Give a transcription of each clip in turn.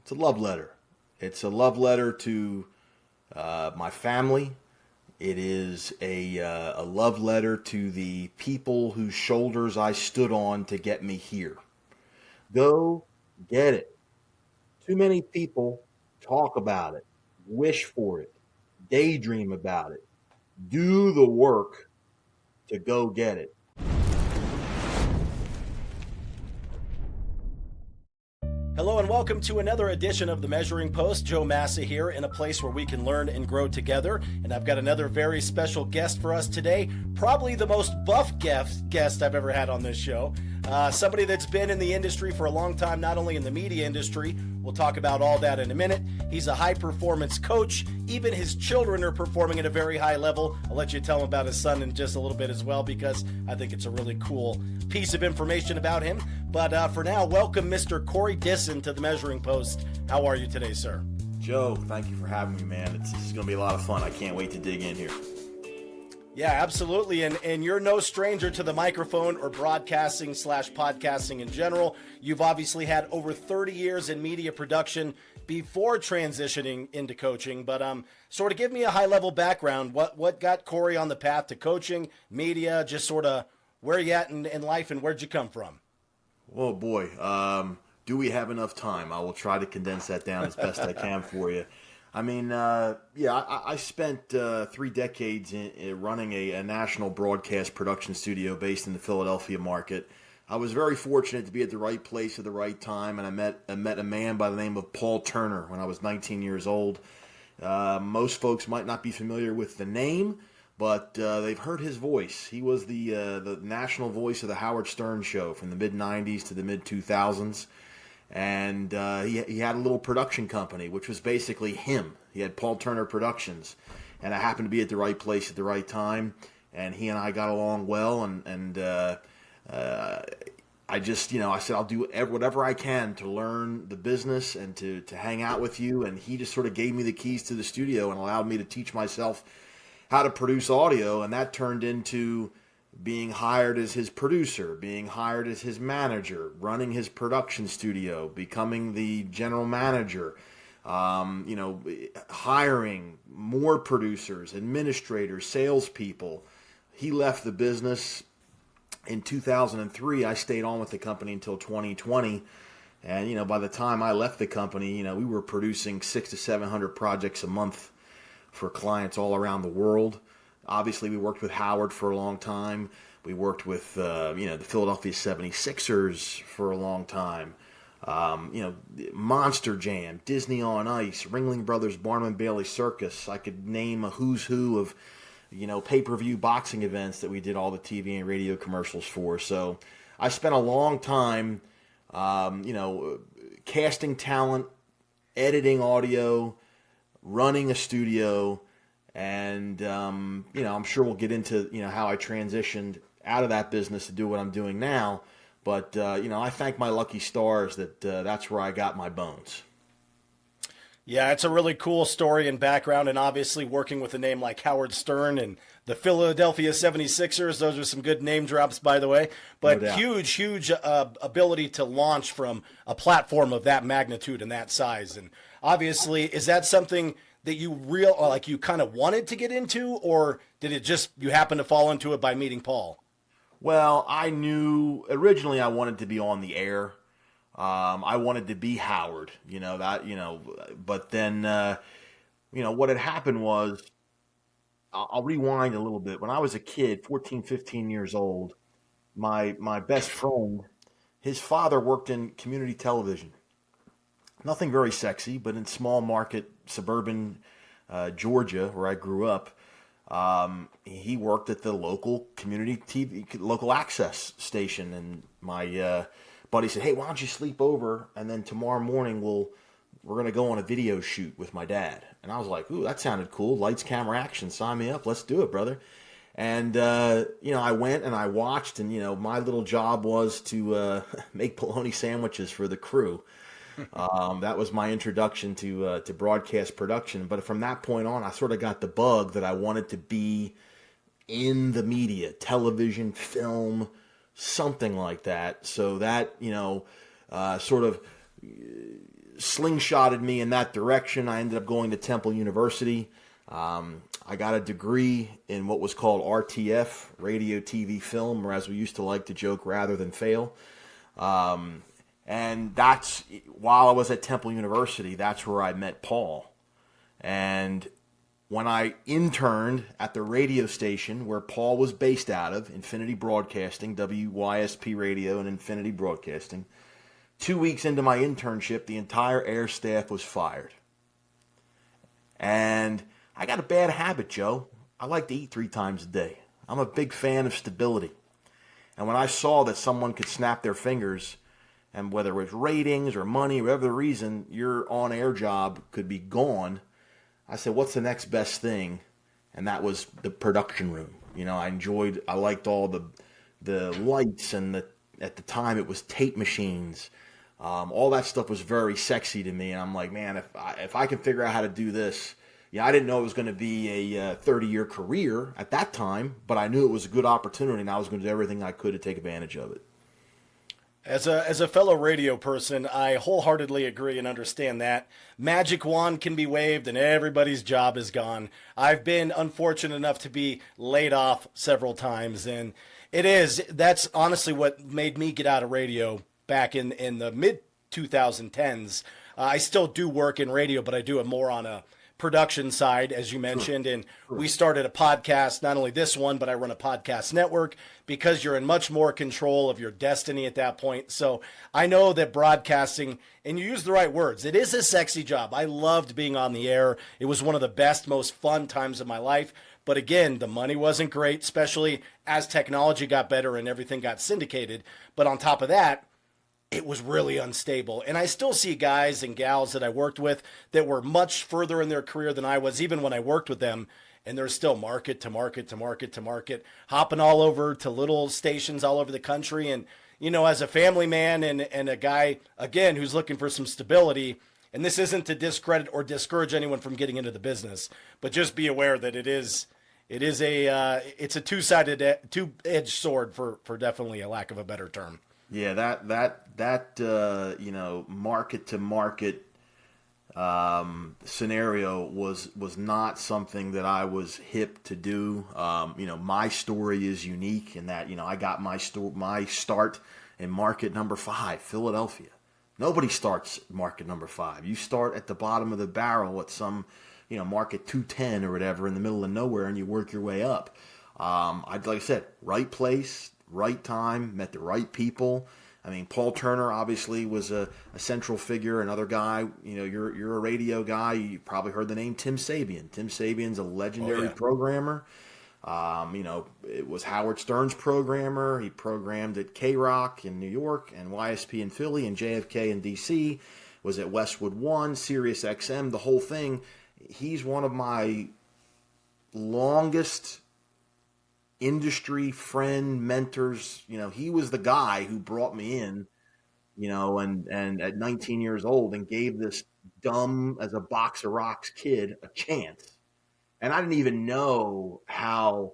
It's a love letter. It's a love letter to my family. It is a love letter to the people whose shoulders I stood on to get me here. Go get it. Too many people talk about it, wish for it, daydream about it. Do the work to go get it. Hello and welcome to another edition of the Measuring Post. Joe Massa here in a place where we can learn and grow together. And I've got another very special guest for us today. Probably the most buff guest I've ever had on this show. Somebody that's been in the industry for a long time, not only in the media industry. We'll talk about all that in a minute. He's a high performance coach. Even his children are performing at a very high level. I'll let you tell him about his son in just a little bit as well, because I think it's a really cool piece of information about him. But for now, welcome Mr. Corey Dissin to the Measuring Post. How are you today, sir? Joe, thank you for having me, man. This is going to be a lot of fun. I can't wait to dig in here. Yeah, absolutely. And you're no stranger to the microphone or broadcasting / podcasting in general. You've obviously had over 30 years in media production before transitioning into coaching. But sort of give me a high-level background. What got Corey on the path to coaching, media, just sort of where you at in life and where'd you come from? Oh, boy. Do we have enough time? I will try to condense that down as best I can for you. I mean, I spent 3 decades in running a national broadcast production studio based in the Philadelphia market. I was very fortunate to be at the right place at the right time, and I met a man by the name of Paul Turner when I was 19 years old. Most folks might not be familiar with the name, but they've heard his voice. He was the national voice of the Howard Stern Show from the mid-'90s to the mid-2000s. And he had a little production company, which was basically him. He had Paul Turner Productions, and I happened to be at the right place at the right time, and he and I got along well, and I just, I said, I'll do whatever I can to learn the business and to hang out with you, and he just sort of gave me the keys to the studio and allowed me to teach myself how to produce audio, and that turned into being hired as his producer, being hired as his manager, running his production studio, becoming the general manager, hiring more producers, administrators, salespeople. He left the business in 2003. I stayed on with the company until 2020. And, by the time I left the company, we were producing 600 to 700 projects a month for clients all around the world. Obviously, we worked with Howard for a long time. We worked with, the Philadelphia 76ers for a long time. Monster Jam, Disney on Ice, Ringling Brothers, Barnum and Bailey Circus. I could name a who's who of, pay-per-view boxing events that we did all the TV and radio commercials for. So I spent a long time, casting talent, editing audio, running a studio. And, I'm sure we'll get into, how I transitioned out of that business to do what I'm doing now. But, I thank my lucky stars that that's where I got my bones. Yeah, it's a really cool story and background. And obviously working with a name like Howard Stern and the Philadelphia 76ers, those are some good name drops, by the way. But No doubt. huge ability to launch from a platform of that magnitude and that size. And obviously, is that something that you kind of wanted to get into, or did it just, you happen to fall into it by meeting Paul? Well, I knew originally I wanted to be on the air. I wanted to be Howard, but then, what had happened was, I'll rewind a little bit. When I was a kid, 14, 15 years old, my best friend, his father worked in community television. Nothing very sexy, but in small market, suburban Georgia, where I grew up, he worked at the local community TV, local access station. And my buddy said, "Hey, why don't you sleep over? And then tomorrow morning we're going to go on a video shoot with my dad." And I was like, "Ooh, that sounded cool. Lights, camera, action. Sign me up. Let's do it, brother." And, I went and I watched, and, my little job was to make bologna sandwiches for the crew. That was my introduction to broadcast production. But from that point on, I sort of got the bug that I wanted to be in the media, television, film, something like that. So that, sort of slingshotted me in that direction. I ended up going to Temple University. I got a degree in what was called RTF, radio, TV, film, or as we used to like to joke, rather than fail. And that's, while I was at Temple University, that's where I met Paul. And when I interned at the radio station where Paul was based out of, Infinity Broadcasting, WYSP Radio and Infinity Broadcasting, 2 weeks into my internship, the entire air staff was fired. And I got a bad habit, Joe. I like to eat 3 times a day. I'm a big fan of stability. And when I saw that someone could snap their fingers, and whether it was ratings or money, whatever the reason, your on-air job could be gone, I said, what's the next best thing? And that was the production room. You know, I liked all the lights, and at the time it was tape machines. All that stuff was very sexy to me. And I'm like, man, if I can figure out how to do this, yeah, I didn't know it was going to be a 30-year career at that time, but I knew it was a good opportunity, and I was going to do everything I could to take advantage of it. As a fellow radio person, I wholeheartedly agree and understand that. Magic wand can be waved and everybody's job is gone. I've been unfortunate enough to be laid off several times, and that's honestly what made me get out of radio back in the mid-2010s. I still do work in radio, but I do it more on a production side, as you mentioned, and we started a podcast, not only this one, but I run a podcast network because you're in much more control of your destiny at that point. So I know that broadcasting, and you use the right words, it is a sexy job. I loved being on the air. It was one of the best, most fun times of my life. But again, the money wasn't great, especially as technology got better and everything got syndicated. But on top of that, it was really unstable. And I still see guys and gals that I worked with that were much further in their career than I was, even when I worked with them. And they're still market to market to market to market, hopping all over to little stations all over the country. And, you know, as a family man and a guy, again, who's looking for some stability, and this isn't to discredit or discourage anyone from getting into the business, but just be aware that it's a two-edged sword for definitely a lack of a better term. Yeah, that you know, market to market scenario was not something that I was hip to do. You know, my story is unique in that, you know, I got my start in market number 5, Philadelphia. Nobody starts market number 5. You start at the bottom of the barrel at some, you know, market 210 or whatever in the middle of nowhere, and you work your way up. Like I said, right place, right time, met the right people. I mean, Paul Turner obviously was a central figure. Another guy, you know, you're a radio guy. You probably heard the name Tim Sabian. Tim Sabian's a legendary programmer. You know, it was Howard Stern's programmer. He programmed at K-Rock in New York and YSP in Philly and JFK in D.C. Was at Westwood One, Sirius XM, the whole thing. He's one of my longest industry friend mentors. You know, he was the guy who brought me in, you know, and at 19 years old and gave this dumb as a box of rocks kid a chance. And I didn't even know how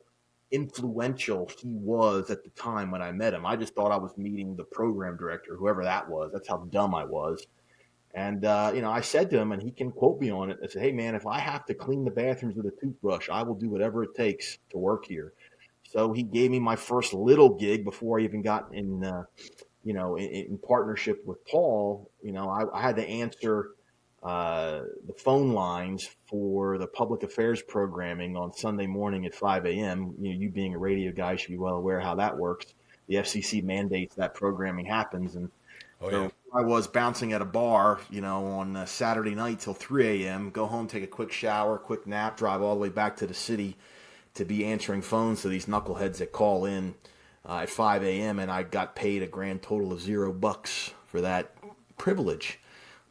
influential he was at the time when I met him. I just thought I was meeting the program director, whoever that was. That's how dumb I was. And, you know, I said to him, and he can quote me on it, I said, hey, man, if I have to clean the bathrooms with a toothbrush, I will do whatever it takes to work here. So he gave me my first little gig before I even got in, you know, in partnership with Paul. You know, I had to answer the phone lines for the public affairs programming on Sunday morning at 5 a.m. You know, you being a radio guy should be well aware how that works. The FCC mandates that programming happens. And so I was bouncing at a bar, you know, on Saturday night till 3 a.m., go home, take a quick shower, quick nap, drive all the way back to the city to be answering phones to these knuckleheads that call in at 5 a.m. And I got paid a grand total of $0 for that privilege.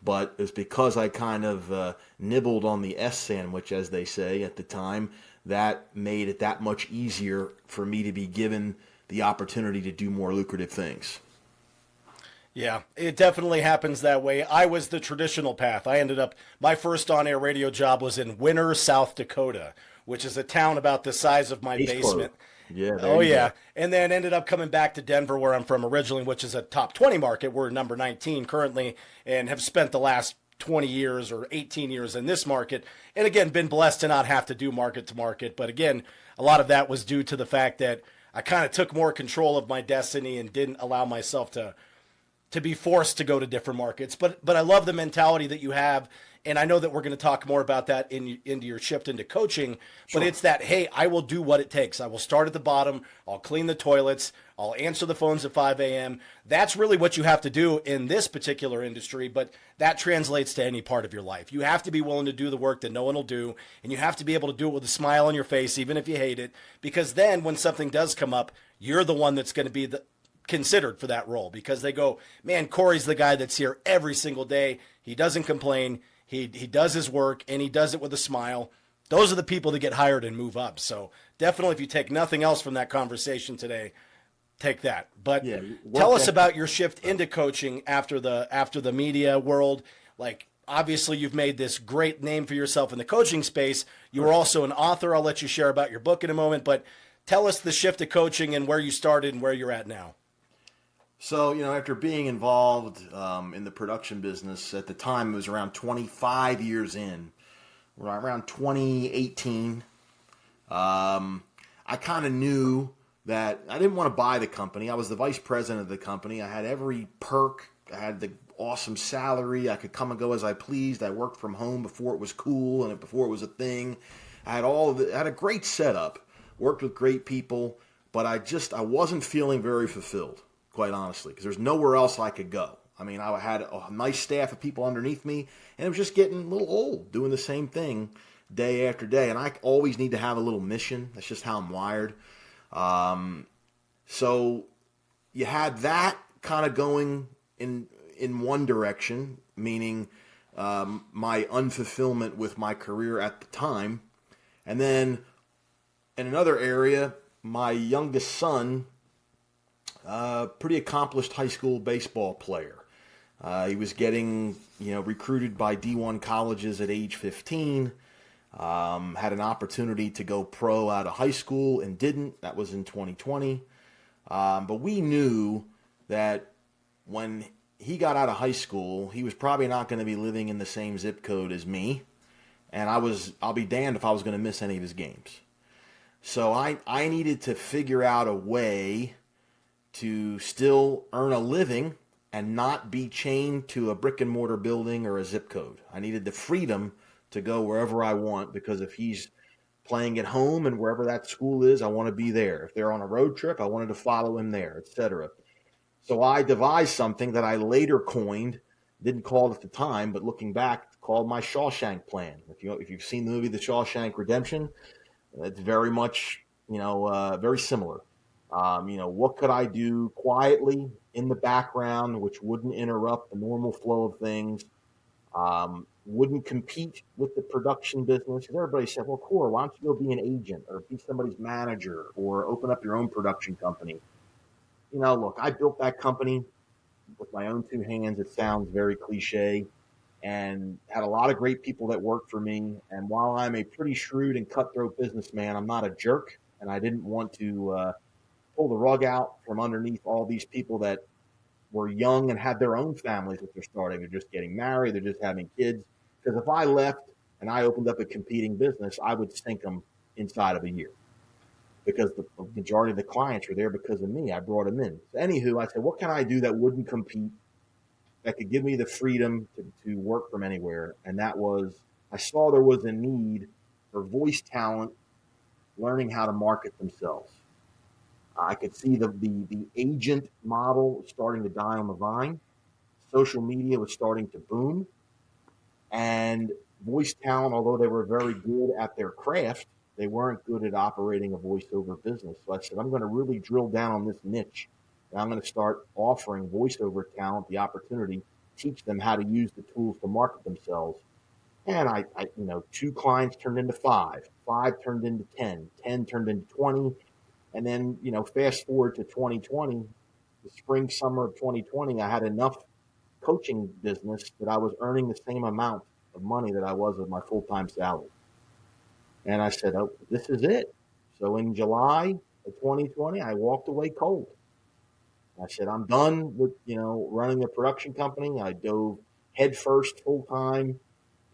But it was because I kind of nibbled on the S sandwich, as they say, at the time, that made it that much easier for me to be given the opportunity to do more lucrative things. Yeah, it definitely happens that way. I was the traditional path. My first on-air radio job was in Winter, South Dakota, which is a town about the size of my basement. Yeah. Go. And then ended up coming back to Denver, where I'm from originally, which is a top 20 market. We're number 19 currently, and have spent the last 20 years or 18 years in this market. And again, been blessed to not have to do market to market. But again, a lot of that was due to the fact that I kind of took more control of my destiny and didn't allow myself to be forced to go to different markets. But I love the mentality that you have, and I know that we're going to talk more about that into your shift into coaching. Sure. But it's that, hey, I will do what it takes. I will start at the bottom. I'll clean the toilets. I'll answer the phones at 5 a.m. That's really what you have to do in this particular industry, but that translates to any part of your life. You have to be willing to do the work that no one will do, and you have to be able to do it with a smile on your face, even if you hate it, because then when something does come up, you're the one that's going to be considered for that role, because they go, man, Corey's the guy that's here every single day. He doesn't complain. He does his work, and he does it with a smile. Those are the people that get hired and move up. So definitely, if you take nothing else from that conversation today, take that. But yeah, tell us about your shift into coaching after the media world. Like, obviously, you've made this great name for yourself in the coaching space. You were also an author. I'll let you share about your book in a moment. But tell us the shift to coaching and where you started and where you're at now. So, after being involved in the production business at the time, it was around 25 years in, around 2018, I kind of knew that I didn't want to buy the company. I was the vice president of the company. I had every perk. I had the awesome salary. I could come and go as I pleased. I worked from home before it was cool and before it was a thing. I had I had a great setup, worked with great people, but I wasn't feeling very fulfilled, quite honestly, because there's nowhere else I could go. I mean, I had a nice staff of people underneath me, and it was just getting a little old, doing the same thing day after day. And I always need to have a little mission. That's just how I'm wired. So you had that kind of going in one direction, meaning my unfulfillment with my career at the time. And then in another area, my youngest son, pretty accomplished high school baseball player. He was getting, recruited by D1 colleges at age 15. Had an opportunity to go pro out of high school and didn't. That was in 2020. But we knew that when he got out of high school, he was probably not going to be living in the same zip code as me. And I'll be damned if I was going to miss any of his games. So I needed to figure out a way to still earn a living and not be chained to a brick and mortar building or a zip code. I needed the freedom to go wherever I want, because if he's playing at home and wherever that school is, I want to be there. If they're on a road trip, I wanted to follow him there, etc. So I devised something that I later coined, didn't call it at the time, but looking back, called my Shawshank Plan. If you've seen the movie The Shawshank Redemption, it's very much, very similar. What could I do quietly in the background, which wouldn't interrupt the normal flow of things, wouldn't compete with the production business? And everybody said, well, Corey, why don't you go be an agent or be somebody's manager or open up your own production company? Look, I built that company with my own two hands. It sounds very cliche, and had a lot of great people that worked for me. And while I'm a pretty shrewd and cutthroat businessman, I'm not a jerk, and I didn't want to pull the rug out from underneath all these people that were young and had their own families that they're starting. They're just getting married. They're just having kids. Because if I left and I opened up a competing business, I would sink them inside of a year, because the majority of the clients were there because of me. I brought them in. So anywho, I said, what can I do that wouldn't compete, that could give me the freedom to work from anywhere? And that was, I saw there was a need for voice talent learning how to market themselves. I could see the agent model starting to die on the vine. Social media was starting to boom. And voice talent, although they were very good at their craft, they weren't good at operating a voiceover business. So I said, I'm going to really drill down on this niche. And I'm going to start offering voiceover talent the opportunity, teach them how to use the tools to market themselves. And I 2 clients turned into 5, 5 turned into 10, 10 turned into 20. And then, fast forward to 2020, the spring, summer of 2020, I had enough coaching business that I was earning the same amount of money that I was with my full-time salary. And I said, oh, this is it. So in July of 2020, I walked away cold. I said, I'm done with, running a production company. I dove headfirst full time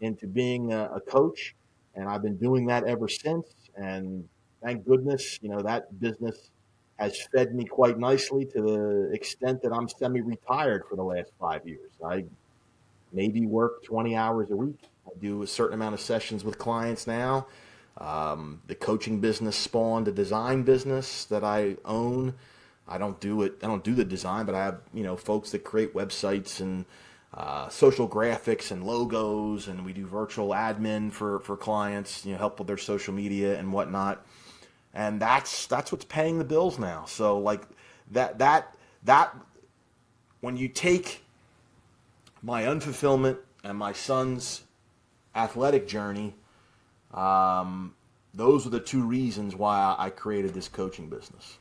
into being a coach, and I've been doing that ever since. And thank goodness, that business has fed me quite nicely to the extent that I'm semi-retired for the last 5 years. I maybe work 20 hours a week. I do a certain amount of sessions with clients now. The coaching business spawned a design business that I own. I don't do it. I don't do the design, but I have folks that create websites and social graphics and logos, and we do virtual admin for clients. Help with their social media and whatnot. And that's what's paying the bills now. So like that when you take my unfulfillment and my son's athletic journey, those are the two reasons why I created this coaching business.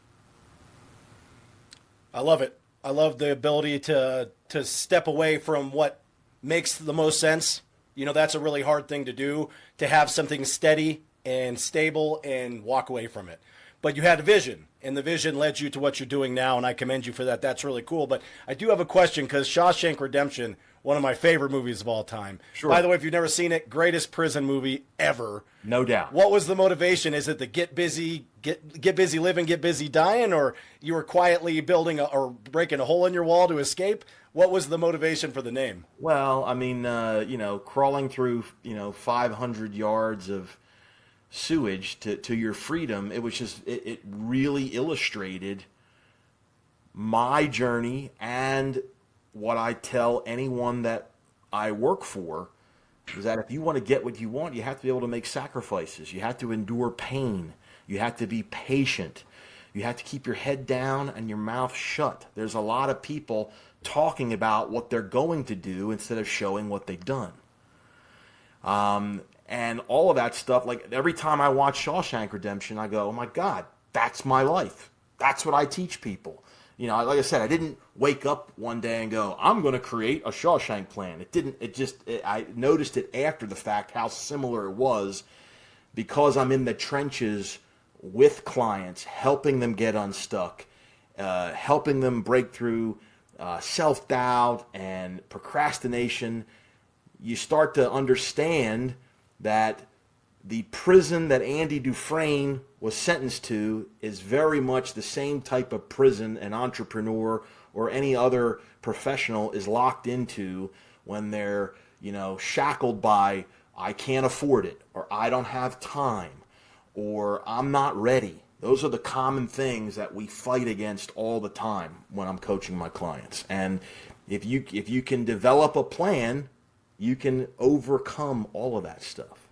I love it. I love the ability to step away from what makes the most sense. That's a really hard thing to do, to have something steady and stable and walk away from it. But you had a vision, and the vision led you to what you're doing now, and I commend you for that. That's really cool. But I do have a question, because Shawshank Redemption, one of my favorite movies of all time. Sure. By the way, if you've never seen it, greatest prison movie ever. No doubt. What was the motivation? Is it the get busy living, get busy dying, or you were quietly building or breaking a hole in your wall to escape? What was the motivation for the name? Well, I mean, crawling through, 500 yards of sewage to your freedom, it was just, it really illustrated my journey and what I tell anyone that I work for, is that if you want to get what you want, you have to be able to make sacrifices. You have to endure pain. You have to be patient. You have to keep your head down and your mouth shut. There's a lot of people talking about what they're going to do instead of showing what they've done. And all of that stuff, like every time I watch Shawshank Redemption, I go, oh my God, that's my life. That's what I teach people. Like I said, I didn't wake up one day and go, I'm going to create a Shawshank plan. I noticed it after the fact how similar it was, because I'm in the trenches with clients, helping them get unstuck, helping them break through self-doubt and procrastination. You start to understand that the prison that Andy Dufresne was sentenced to is very much the same type of prison an entrepreneur or any other professional is locked into when they're, shackled by, I can't afford it, or I don't have time, or I'm not ready. Those are the common things that we fight against all the time when I'm coaching my clients. And if you can develop a plan, you can overcome all of that stuff.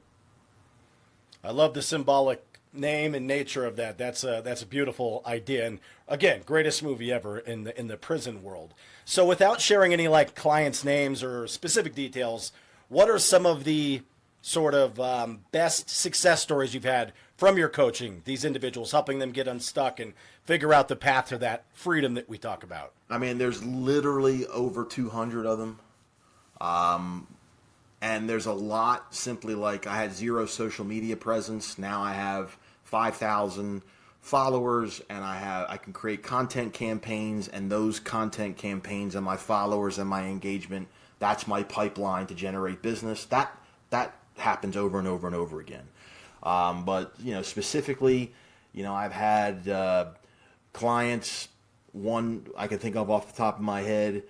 I love the symbolic name and nature of that. That's a beautiful idea. And again, greatest movie ever in the prison world. So without sharing any like clients' names or specific details, what are some of the sort of best success stories you've had from your coaching, these individuals, helping them get unstuck and figure out the path to that freedom that we talk about? I mean, there's literally over 200 of them. And there's a lot simply like, I had 0 social media presence. Now I have 5,000 followers, and I can create content campaigns, and those content campaigns and my followers and my engagement, that's my pipeline to generate business. That happens over and over and over again. But specifically, I've had clients. One I can think of off the top of my head.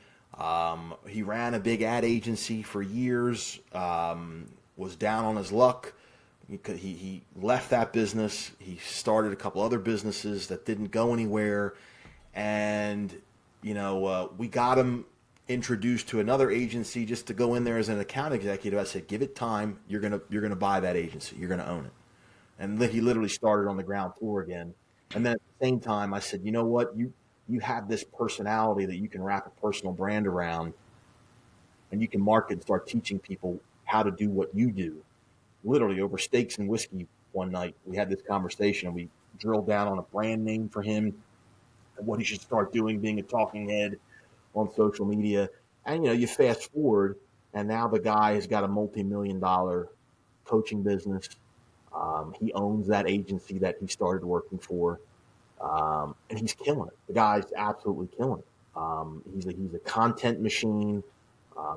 He ran a big ad agency for years, was down on his luck. He left that business. He started a couple other businesses that didn't go anywhere. And, we got him introduced to another agency just to go in there as an account executive. I said, give it time. You're gonna buy that agency. You're going to own it. And he literally started on the ground floor again. And then at the same time, I said, you know what? You have this personality that you can wrap a personal brand around, and you can market and start teaching people how to do what you do. Literally over steaks and whiskey one night, we had this conversation, and we drilled down on a brand name for him and what he should start doing, being a talking head on social media. And, you fast forward, and now the guy has got a multi-million-dollar coaching business. He owns that agency that he started working for. And he's killing it. The guy's absolutely killing it. He's a content machine.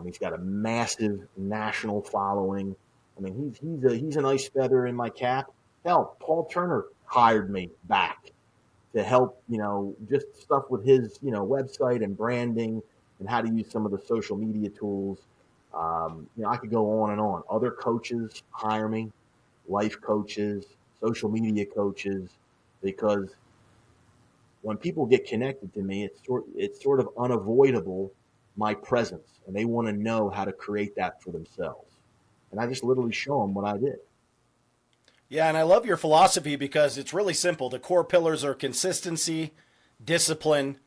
He's got a massive national following. I mean, he's a nice feather in my cap. Hell, Paul Turner hired me back to help, just stuff with his, website and branding and how to use some of the social media tools. I could go on and on. Other coaches hire me, life coaches, social media coaches, because when people get connected to me, it's sort of unavoidable my presence, and they want to know how to create that for themselves. And I just literally show them what I did. Yeah, and I love your philosophy because it's really simple. The core pillars are consistency, discipline,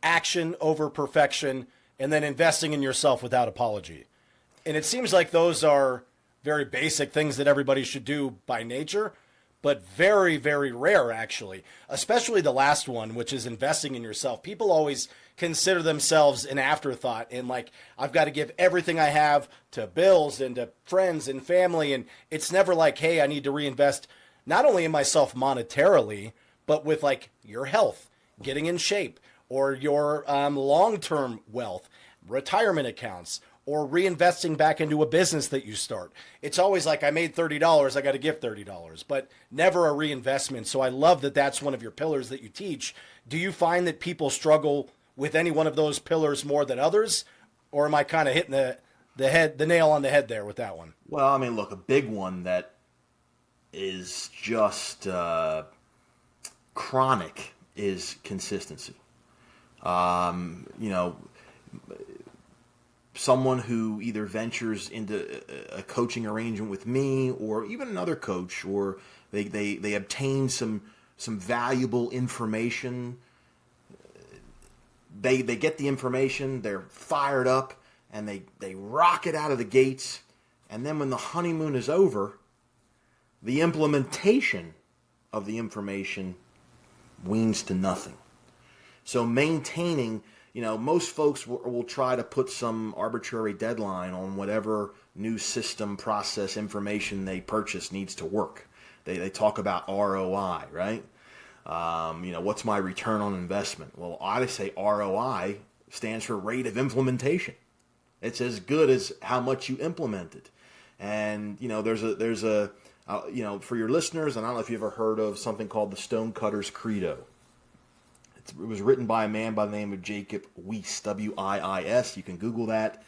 action over perfection, and then investing in yourself without apology. And it seems like those are very basic things that everybody should do by nature, but very, very rare, actually, especially the last one, which is investing in yourself. People always consider themselves an afterthought and like, I've got to give everything I have to bills and to friends and family. And it's never like, hey, I need to reinvest not only in myself monetarily, but with like your health, getting in shape, or your long-term wealth, retirement accounts, or reinvesting back into a business that you start. It's always like, I made $30, I got to give $30, but never a reinvestment. So I love that that's one of your pillars that you teach. Do you find that people struggle with any one of those pillars more than others? Or am I kind of hitting the nail on the head there with that one? Well, I mean, look, a big one that is just chronic is consistency. Someone who either ventures into a coaching arrangement with me or even another coach, or they obtain some valuable information. They get the information, they're fired up, and they rock it out of the gates. And then when the honeymoon is over, the implementation of the information weans to nothing. So maintaining, most folks will try to put some arbitrary deadline on whatever new system, process, information they purchase needs to work. They talk about ROI, right? What's my return on investment? Well, I say ROI stands for rate of implementation. It's as good as how much you implement it. And, there's a for your listeners, and I don't know if you've ever heard of something called the Stonecutter's Credo. It was written by a man by the name of Jacob Weiss, W-I-I-S. You can Google that.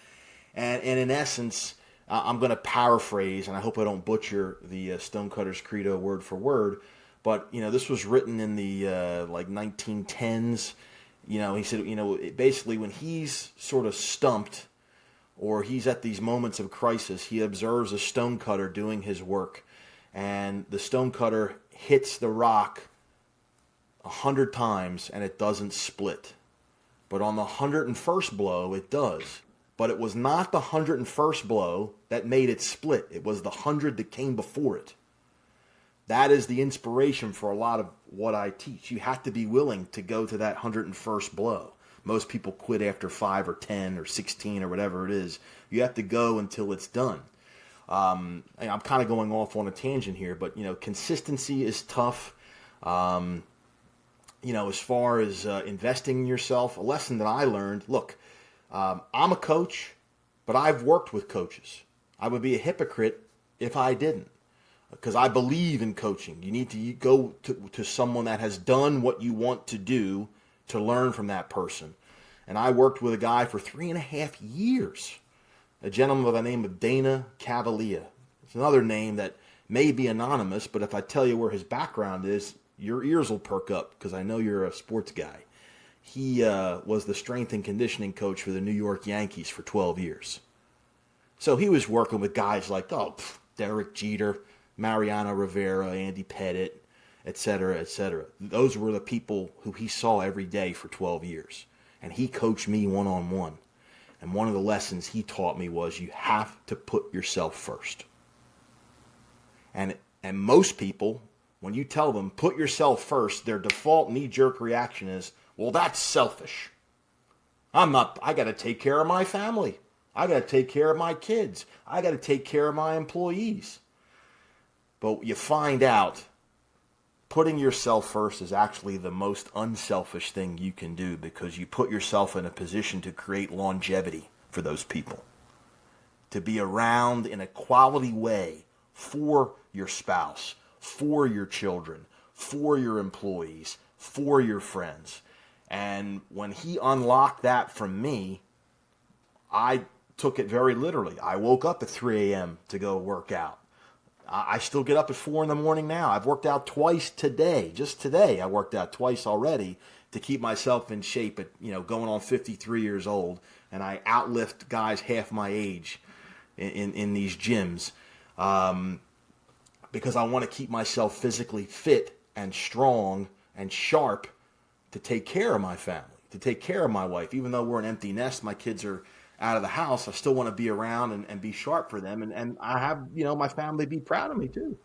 And in essence, I'm going to paraphrase, and I hope I don't butcher the Stonecutter's Credo word for word, but, this was written in the 1910s. He said, basically when he's sort of stumped or he's at these moments of crisis, he observes a stonecutter doing his work, and the stonecutter hits the rock 100 times and it doesn't split. But on the 101st blow, it does. But it was not the 101st blow that made it split. It was the 100 that came before it. That is the inspiration for a lot of what I teach. You have to be willing to go to that 101st blow. Most people quit after 5 or 10 or 16 or whatever it is. You have to go until it's done. I'm kind of going off on a tangent here, but, consistency is tough. As far as investing in yourself, a lesson that I learned, look, I'm a coach, but I've worked with coaches. I would be a hypocrite if I didn't, because I believe in coaching. You need to go to someone that has done what you want to do to learn from that person. And I worked with a guy for 3.5 years, a gentleman by the name of Dana Cavalier. It's another name that may be anonymous, but if I tell you where his background is, your ears will perk up because I know you're a sports guy. He was the strength and conditioning coach for the New York Yankees for 12 years. So he was working with guys like, Derek Jeter, Mariano Rivera, Andy Pettitte, et cetera, et cetera. Those were the people who he saw every day for 12 years. And he coached me one-on-one. And one of the lessons he taught me was you have to put yourself first. And most people, when you tell them, put yourself first, their default knee-jerk reaction is, well, that's selfish. I got to take care of my family. I got to take care of my kids. I got to take care of my employees. But you find out putting yourself first is actually the most unselfish thing you can do, because you put yourself in a position to create longevity for those people. to be around in a quality way for your spouse, for your children, for your employees, for your friends. And when he unlocked that from me, I took it very literally. I woke up at 3 a.m. to go work out. I still get up at 4 in the morning now. I've worked out twice today. Just today, I worked out twice already to keep myself in shape at, going on 53 years old. And I outlift guys half my age in these gyms because I want to keep myself physically fit and strong and sharp to take care of my family, to take care of my wife. Even though we're an empty nest, my kids are out of the house, I still want to be around and be sharp for them. And I have, my family be proud of me too.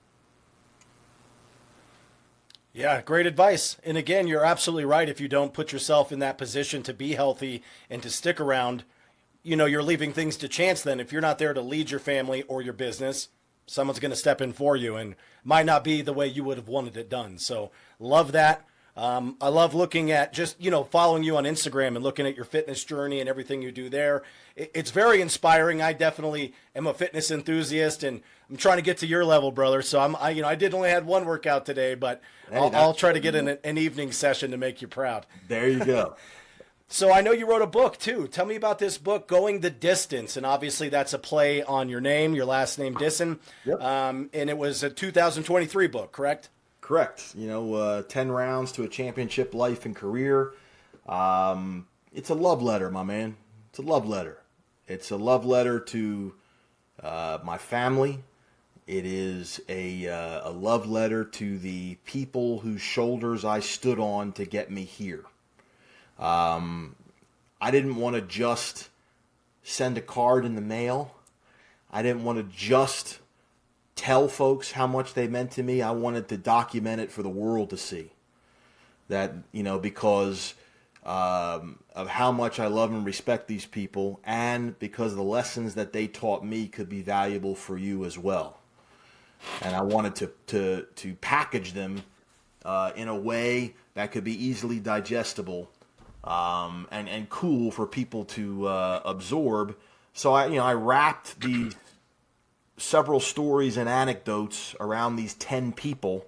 Yeah, great advice. And again, you're absolutely right. If you don't put yourself in that position to be healthy and to stick around, you're leaving things to chance then. If you're not there to lead your family or your business, someone's going to step in for you and might not be the way you would have wanted it done. So love that. I love looking at just, following you on Instagram and looking at your fitness journey and everything you do there. It's very inspiring. I definitely am a fitness enthusiast and I'm trying to get to your level, brother. So I did only had one workout today, but I'll try to get in an evening session to make you proud. There you go. So I know you wrote a book too. Tell me about this book, Going the Distance. And obviously that's a play on your name, your last name, Dissin. Yep. And it was a 2023 book, correct? Correct. 10 rounds to a championship life and career. It's a love letter, my man. It's a love letter. It's a love letter to my family. It is a love letter to the people whose shoulders I stood on to get me here. I didn't want to just send a card in the mail. I didn't want to just tell folks how much they meant to me. I wanted to document it for the world to see. That, because of how much I love and respect these people, and because the lessons that they taught me could be valuable for you as well. And I wanted to package them in a way that could be easily digestible and cool for people to absorb. So I wrapped these several stories and anecdotes around these 10 people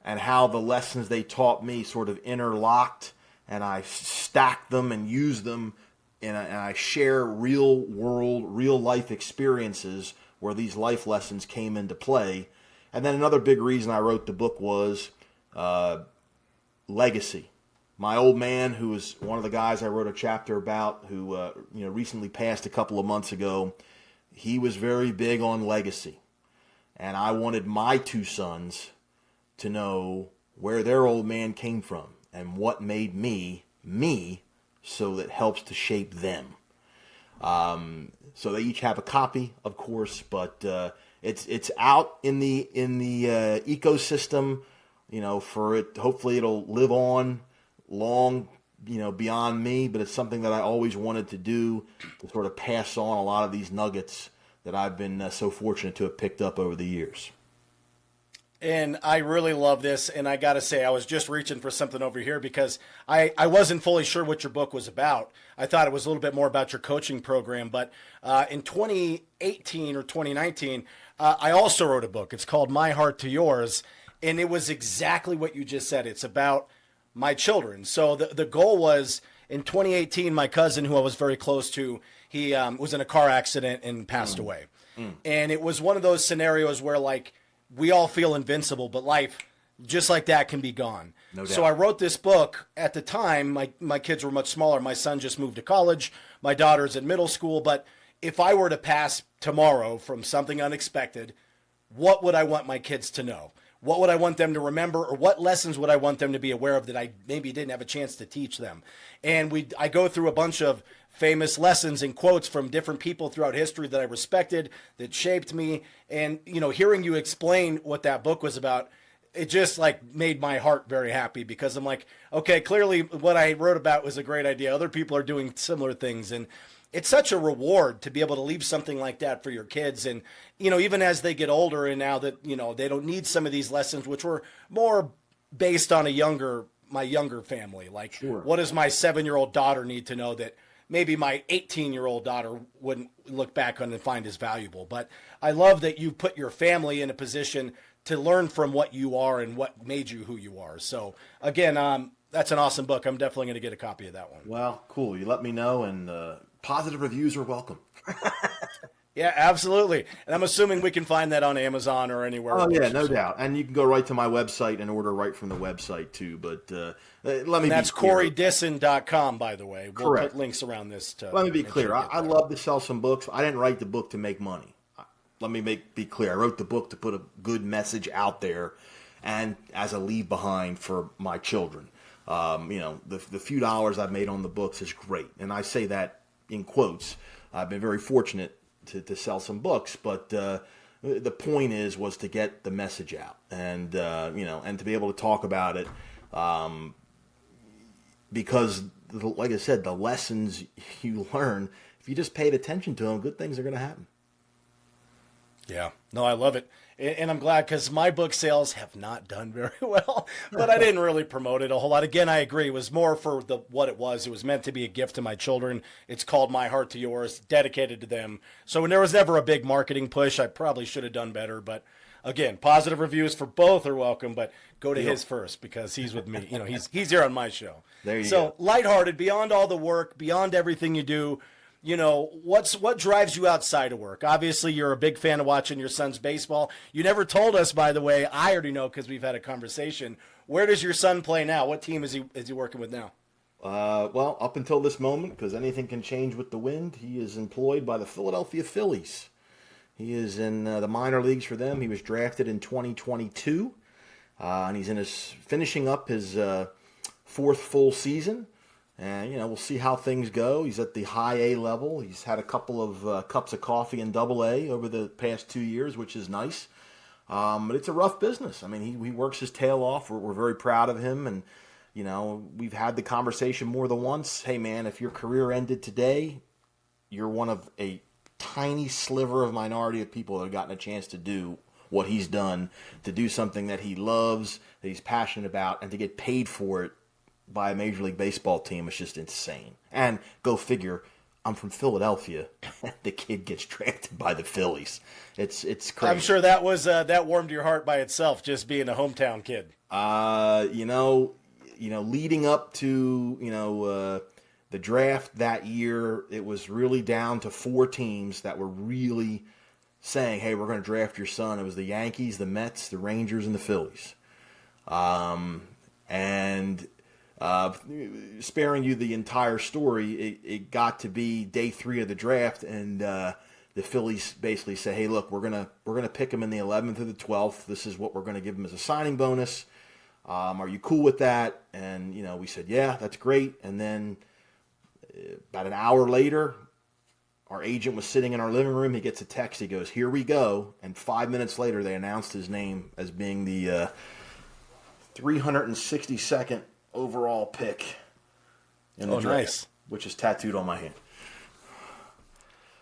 and how the lessons they taught me sort of interlocked, and I stacked them and used them, and I share real world, real life experiences where these life lessons came into play. And then another big reason I wrote the book was legacy. My old man, who was one of the guys I wrote a chapter about, who recently passed a couple of months ago, he was very big on legacy. And I wanted my two sons to know where their old man came from and what made me, so that helps to shape them. So they each have a copy, of course, but it's out in the ecosystem, for it. Hopefully it'll live on long, beyond me, but it's something that I always wanted to do, to sort of pass on a lot of these nuggets that I've been so fortunate to have picked up over the years. And I really love this, and I got to say, I was just reaching for something over here because I wasn't fully sure what your book was about. I thought it was a little bit more about your coaching program, but in 2018 or 2019, I also wrote a book. It's called My Heart to Yours, and it was exactly what you just said. It's about my children. So the goal was, in 2018, my cousin, who I was very close to, he was in a car accident and passed away. And it was one of those scenarios where, like, we all feel invincible, but life just like that can be gone. No doubt. So I wrote this book. At the time, my kids were much smaller. My son just moved to college. My daughter's in middle school. But if I were to pass tomorrow from something unexpected, what would I want my kids to know? What would I want them to remember, or what lessons would I want them to be aware of that I maybe didn't have a chance to teach them? And I go through a bunch of famous lessons and quotes from different people throughout history that I respected, that shaped me. And, hearing you explain what that book was about, it just made my heart very happy, because I'm like, okay, clearly what I wrote about was a great idea. Other people are doing similar things. And it's such a reward to be able to leave something like that for your kids. And, even as they get older, and now that, they don't need some of these lessons, which were more based on my younger family. Like, sure. What does my 7-year-old daughter need to know that maybe my 18-year-old daughter wouldn't look back on and find as valuable. But I love that you put your family in a position to learn from what you are and what made you who you are. So again, that's an awesome book. I'm definitely going to get a copy of that one. Well, cool. You let me know, and positive reviews are welcome. Yeah, absolutely. And I'm assuming we can find that on Amazon or anywhere. Oh, yeah, no doubt. And you can go right to my website and order right from the website, too. But let me that's be clear. CoreyDissin.com, by the way. We'll Correct. put links around this. Let me be clear. I love to sell some books. I didn't write the book to make money. Let me be clear. I wrote the book to put a good message out there and as a leave behind for my children. The few dollars I've made on the books is great. And I say that in quotes. I've been very fortunate to sell some books, but the point was to get the message out and and to be able to talk about it, because like I said, the lessons you learn, if you just paid attention to them, good things are going to happen. Yeah, no, I love it. And I'm glad, because my book sales have not done very well, but I didn't really promote it a whole lot. Again, I agree. It was more for what it was. It was meant to be a gift to my children. It's called My Heart to Yours, dedicated to them. So when there was never a big marketing push, I probably should have done better. But again, positive reviews for both are welcome, but go to his first, because he's with me. He's here on my show. There you go. So lighthearted, beyond all the work, beyond everything you do, what drives you outside of work? Obviously, you're a big fan of watching your son's baseball. You never told us, by the way. I already know because we've had a conversation. Where does your son play now? What team is he working with now? Well, up until this moment, because anything can change with the wind, he is employed by the Philadelphia Phillies. He is in the minor leagues for them. He was drafted in 2022, and he's finishing up his fourth full season. And, we'll see how things go. He's at the high A level. He's had a couple of cups of coffee in double A over the past 2 years, which is nice. But it's a rough business. I mean, he works his tail off. We're very proud of him. And, we've had the conversation more than once. Hey, man, if your career ended today, you're one of a tiny sliver of minority of people that have gotten a chance to do what he's done, to do something that he loves, that he's passionate about, and to get paid for it by a Major League Baseball team is just insane. And go figure, I'm from Philadelphia. The kid gets drafted by the Phillies. It's crazy. I'm sure that was that warmed your heart by itself, just being a hometown kid. Leading up to the draft that year, it was really down to 4 teams that were really saying, "Hey, we're going to draft your son." It was the Yankees, the Mets, the Rangers, and the Phillies. Sparing you the entire story, it got to be day 3 of the draft, and the Phillies basically say, "Hey, look, we're gonna pick him in the 11th or the 12th. This is what we're gonna give him as a signing bonus. Are you cool with that?" And we said, "Yeah, that's great." And then about an hour later, our agent was sitting in our living room. He gets a text. He goes, "Here we go." And 5 minutes later, they announced his name as being the 362nd overall pick in the draft, nice. Which is tattooed on my hand.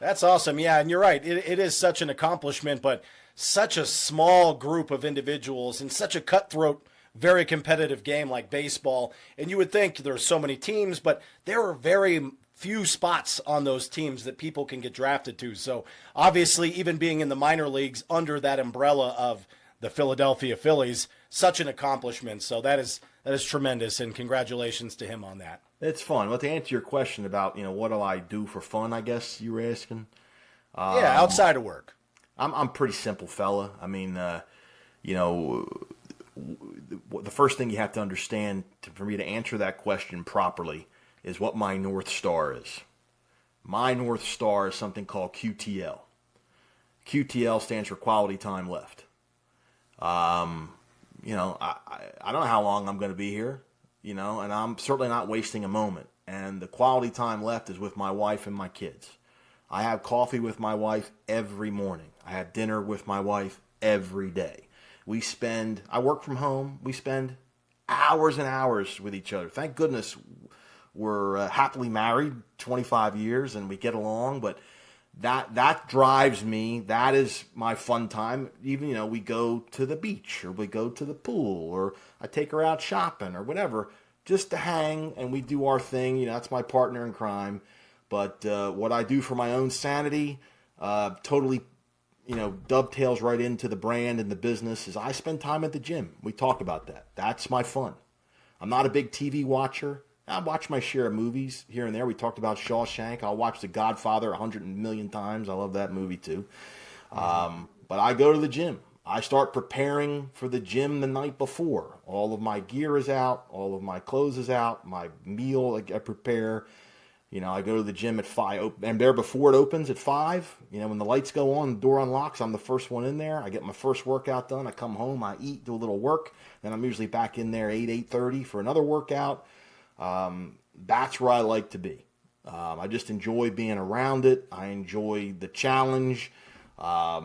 That's awesome. Yeah, and you're right. It is such an accomplishment, but such a small group of individuals in such a cutthroat, very competitive game like baseball. And you would think there's so many teams, but there are very few spots on those teams that people can get drafted to. So obviously, even being in the minor leagues under that umbrella of the Philadelphia Phillies, such an accomplishment. So that is tremendous, and congratulations to him on that. It's fun. Well, to answer your question about, what do I do for fun, I guess you were asking. Yeah, outside of work. I'm a pretty simple fella. I mean, the first thing you have to understand for me to answer that question properly is what my North Star is. My North Star is something called QTL. QTL stands for quality time left. I don't know how long I'm going to be here, and I'm certainly not wasting a moment. And the quality time left is with my wife and my kids. I have coffee with my wife every morning. I have dinner with my wife every day. I work from home. We spend hours and hours with each other. Thank goodness we're happily married 25 years and we get along, but that drives me. That is my fun time. Even, we go to the beach or we go to the pool or I take her out shopping or whatever just to hang and we do our thing. That's my partner in crime. But what I do for my own sanity totally, dovetails right into the brand and the business is I spend time at the gym. We talked about that. That's my fun. I'm not a big TV watcher. I watch my share of movies here and there. We talked about Shawshank. I'll watch The Godfather 100 million times. I love that movie too. But I go to the gym. I start preparing for the gym the night before. All of my gear is out. All of my clothes is out. My meal I prepare. I go to the gym at 5. And there before it opens at 5. When the lights go on, the door unlocks. I'm the first one in there. I get my first workout done. I come home. I eat, do a little work. Then I'm usually back in there 8:30 for another workout. That's where I like to be. I just enjoy being around it. I enjoy the challenge. I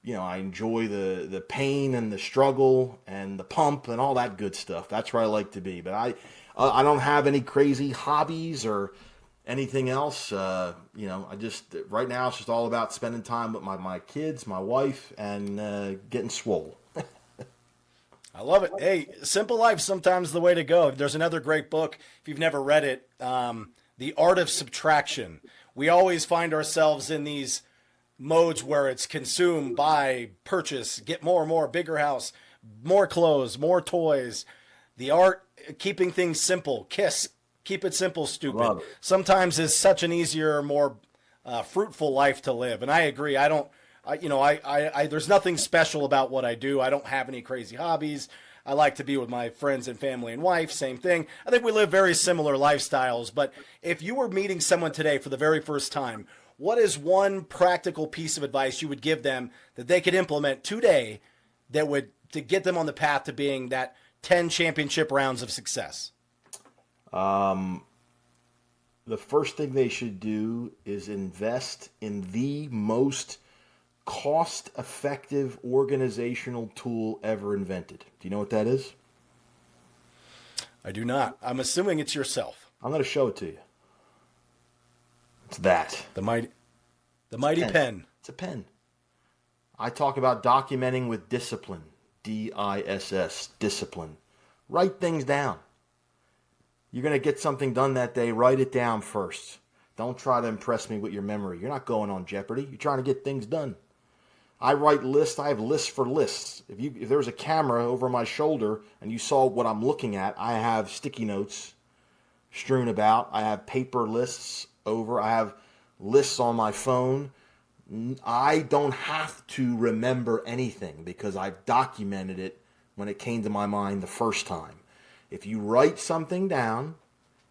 enjoy the pain and the struggle and the pump and all that good stuff. That's where I like to be. But I don't have any crazy hobbies or anything else. I just right now it's just all about spending time with my kids, my wife, and getting swole. I love it. Hey, simple life sometimes the way to go. There's another great book, if you've never read it, The Art of Subtraction. We always find ourselves in these modes where it's consume, buy, purchase, get more and more, bigger house, more clothes, more toys. The art, keeping things simple, keep it simple, stupid. Sometimes is such an easier, more fruitful life to live. And I agree. There's nothing special about what I do. I don't have any crazy hobbies. I like to be with my friends and family and wife. Same thing. I think we live very similar lifestyles. But if you were meeting someone today for the very first time, what is one practical piece of advice you would give them that they could implement today to get them on the path to being that 10 championship rounds of success? The first thing they should do is invest in the most cost-effective organizational tool ever invented. Do you know what that is? I do not. I'm assuming it's yourself. I'm going to show it to you. It's that. The mighty pen. It's a pen. I talk about documenting with discipline. DISS, discipline. Write things down. You're going to get something done that day, write it down first. Don't try to impress me with your memory. You're not going on Jeopardy. You're trying to get things done. I write lists. I have lists for lists. If there was a camera over my shoulder and you saw what I'm looking at, I have sticky notes strewn about. I have paper lists over. I have lists on my phone. I don't have to remember anything because I've documented it when it came to my mind the first time. If you write something down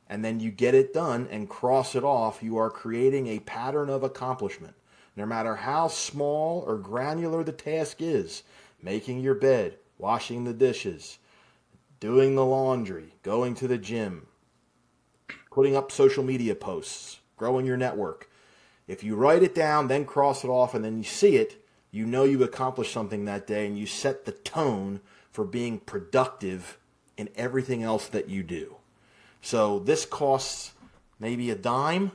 and then you get it done and cross it off, you are creating a pattern of accomplishment. No matter how small or granular the task is, making your bed, washing the dishes, doing the laundry, going to the gym, putting up social media posts, growing your network. If you write it down, then cross it off, and then you see it, you know you accomplished something that day, and you set the tone for being productive in everything else that you do. So this costs maybe a dime,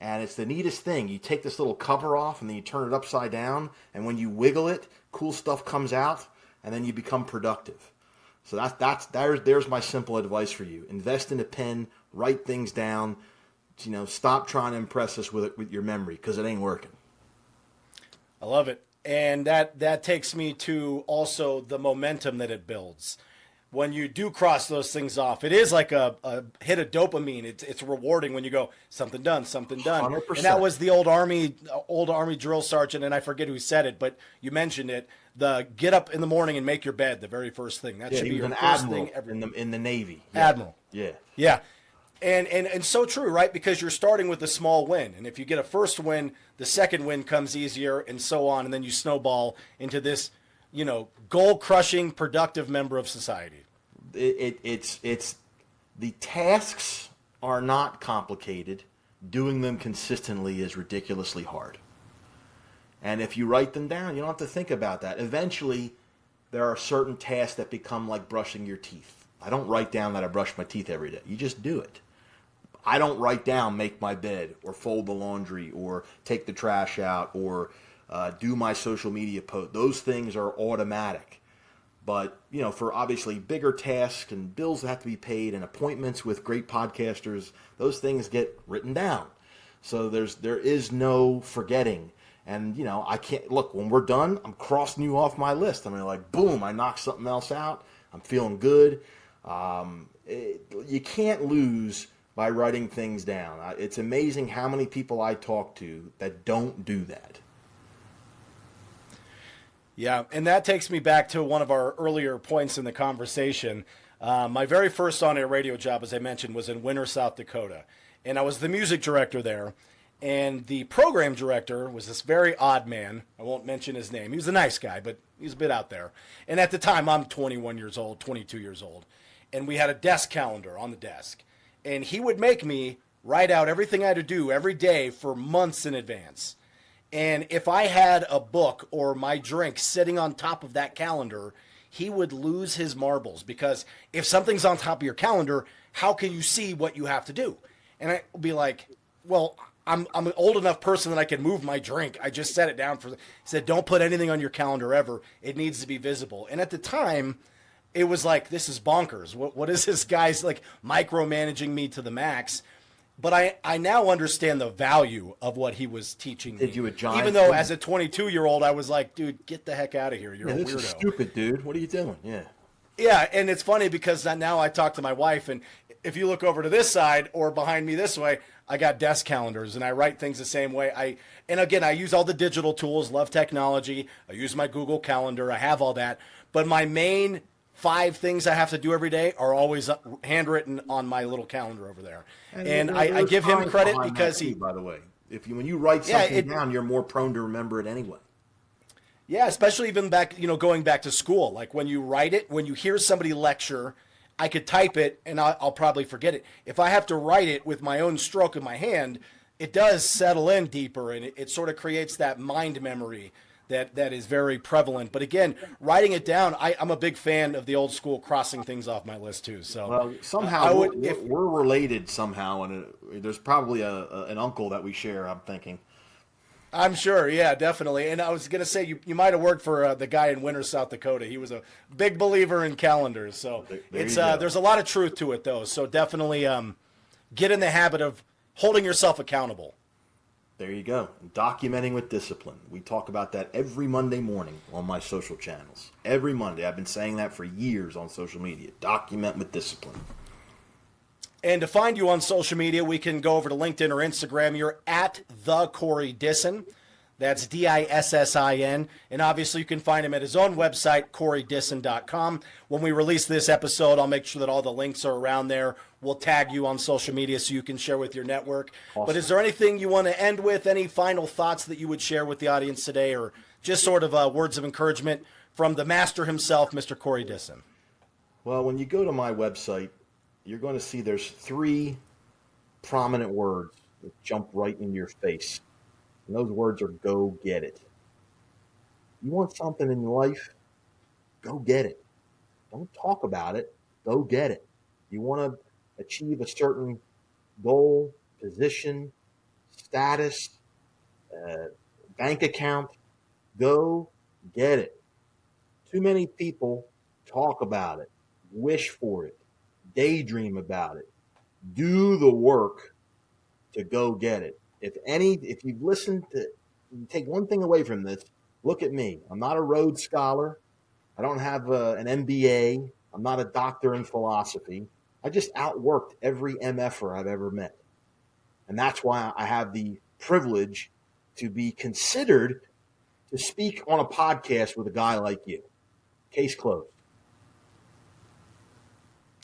and it's the neatest thing. You take this little cover off, and then you turn it upside down, and when you wiggle it, cool stuff comes out, and then you become productive. So there's my simple advice for you. Invest in a pen, write things down. Stop trying to impress us with your memory because it ain't working. I love it. And that takes me to also the momentum that it builds. When you do cross those things off, it is like a hit of dopamine. It's rewarding when you go, something done, something done. 100%. And that was the old army drill sergeant, and I forget who said it, but you mentioned it. The get up in the morning and make your bed, the very first thing. That should be your first thing ever. In the Navy. Yeah. Admiral. Yeah. Yeah. And so true, right? Because you're starting with a small win. And if you get a first win, the second win comes easier and so on. And then you snowball into this, goal-crushing, productive member of society. It's the tasks are not complicated. Doing them consistently is ridiculously hard. And if you write them down, you don't have to think about that. Eventually, there are certain tasks that become like brushing your teeth. I don't write down that I brush my teeth every day. You just do it. I don't write down make my bed or fold the laundry or take the trash out or do my social media post. Those things are automatic. But, for obviously bigger tasks and bills that have to be paid and appointments with great podcasters, those things get written down. So there is no forgetting. And, you know, I can't, look, when we're done, I'm crossing you off my list. I mean, like, boom, I knocked something else out. I'm feeling good. You can't lose by writing things down. It's amazing how many people I talk to that don't do that. Yeah, and that takes me back to one of our earlier points in the conversation. My very first on-air radio job, as I mentioned, was in Winter, South Dakota. And I was the music director there. And the program director was this very odd man. I won't mention his name. He was a nice guy, but he's a bit out there. And at the time, I'm 21 years old, 22 years old. And we had a desk calendar on the desk. And he would make me write out everything I had to do every day for months in advance. And if I had a book or my drink sitting on top of that calendar, he would lose his marbles, because if something's on top of your calendar, how can you see what you have to do? And I would be like, well, I'm an old enough person that I can move my drink. I just set it down for. He said, don't put anything on your calendar ever. It needs to be visible. And at the time, it was like, this is bonkers. What is this guy's like micromanaging me to the max? But I now understand the value of what he was teaching me. Did you a giant Even though thing? as a 22-year-old, I was like, dude, get the heck out of here. You're a This weirdo. is stupid, dude. What are you doing? Yeah. Yeah, and it's funny because now I talk to my wife, and if you look over to this side or behind me this way, I got desk calendars, and I write things the same way. And again, I use all the digital tools, love technology. I use my Google Calendar. I have all that. But my main 5 things I have to do every day are always handwritten on my little calendar over there. And I give him credit because he, by the way, when you write something down, you're more prone to remember it anyway. yeah, especially even back, going back to school. Like when you write it, when you hear somebody lecture, I could type it and I'll probably forget it. If I have to write it with my own stroke of my hand, it does settle in deeper, and it sort of creates that mind memory that is very prevalent. But again, writing it down, I'm a big fan of the old school crossing things off my list too. So well, somehow we're related somehow, and there's probably an uncle that we share, I'm thinking. I'm sure, yeah, definitely. And I was going to say, you might have worked for the guy in Winter, South Dakota. He was a big believer in calendars. So there's a lot of truth to it, though. So definitely get in the habit of holding yourself accountable. There you go. Documenting with discipline. We talk about that every Monday morning on my social channels. Every Monday. I've been saying that for years on social media. Document with discipline. And to find you on social media, we can go over to LinkedIn or Instagram. You're at the Corey Dissin. That's Dissin. And obviously, you can find him at his own website, CoreyDissin.com. When we release this episode, I'll make sure that all the links are around there. We'll tag you on social media so you can share with your network. Awesome. But is there anything you want to end with? Any final thoughts that you would share with the audience today, or just sort of words of encouragement from the master himself, Mr. Corey Dissin? Well, when you go to my website, you're going to see there's 3 prominent words that jump right in your face. And those words are go get it. You want something in your life? Go get it. Don't talk about it. Go get it. You want to achieve a certain goal, position, status, bank account? Go get it. Too many people talk about it, wish for it, daydream about it. Do the work to go get it. If you've listened to, take one thing away from this, look at me. I'm not a Rhodes Scholar. I don't have an MBA. I'm not a doctor in philosophy. I just outworked every MFer I've ever met. And that's why I have the privilege to be considered to speak on a podcast with a guy like you. Case closed.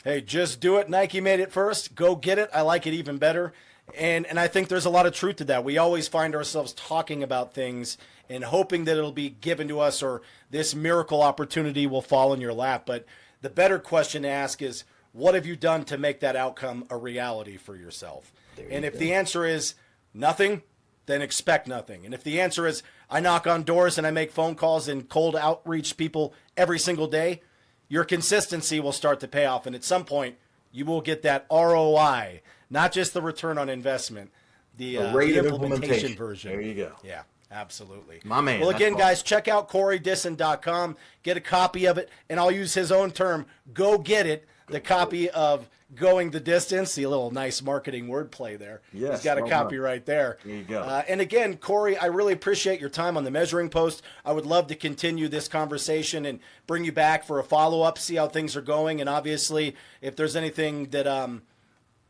Hey, just do it. Nike made it first. Go get it. I like it even better. And I think there's a lot of truth to that. We always find ourselves talking about things and hoping that it'll be given to us, or this miracle opportunity will fall in your lap. But the better question to ask is, what have you done to make that outcome a reality for yourself? And if the answer is nothing, then expect nothing. And if the answer is, I knock on doors and I make phone calls and cold outreach people every single day, your consistency will start to pay off. And at some point, you will get that ROI, not just the return on investment, the rate of implementation version. There you go. Yeah, absolutely. My man. Well, again, guys, check out CoreyDissin.com. Get a copy of it, and I'll use his own term, go get it. the copy of Going the Distance. See a little nice marketing wordplay there. Yes, He's got a well copy done. right there. There you go. And again, Corey, I really appreciate your time on the Measuring Post. I would love to continue this conversation and bring you back for a follow-up, see how things are going. And obviously, if there's anything that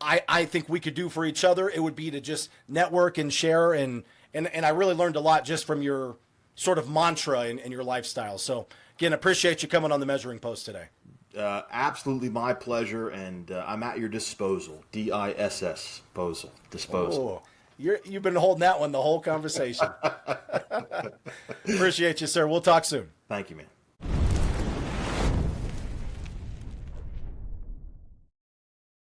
I think we could do for each other, it would be to just network and share. And I really learned a lot just from your sort of mantra and your lifestyle. So again, appreciate you coming on the Measuring Post today. Absolutely my pleasure, and I'm at your disposal. disposal. Disposal. Oh, you've been holding that one the whole conversation. Appreciate you, sir. We'll talk soon. Thank you, man.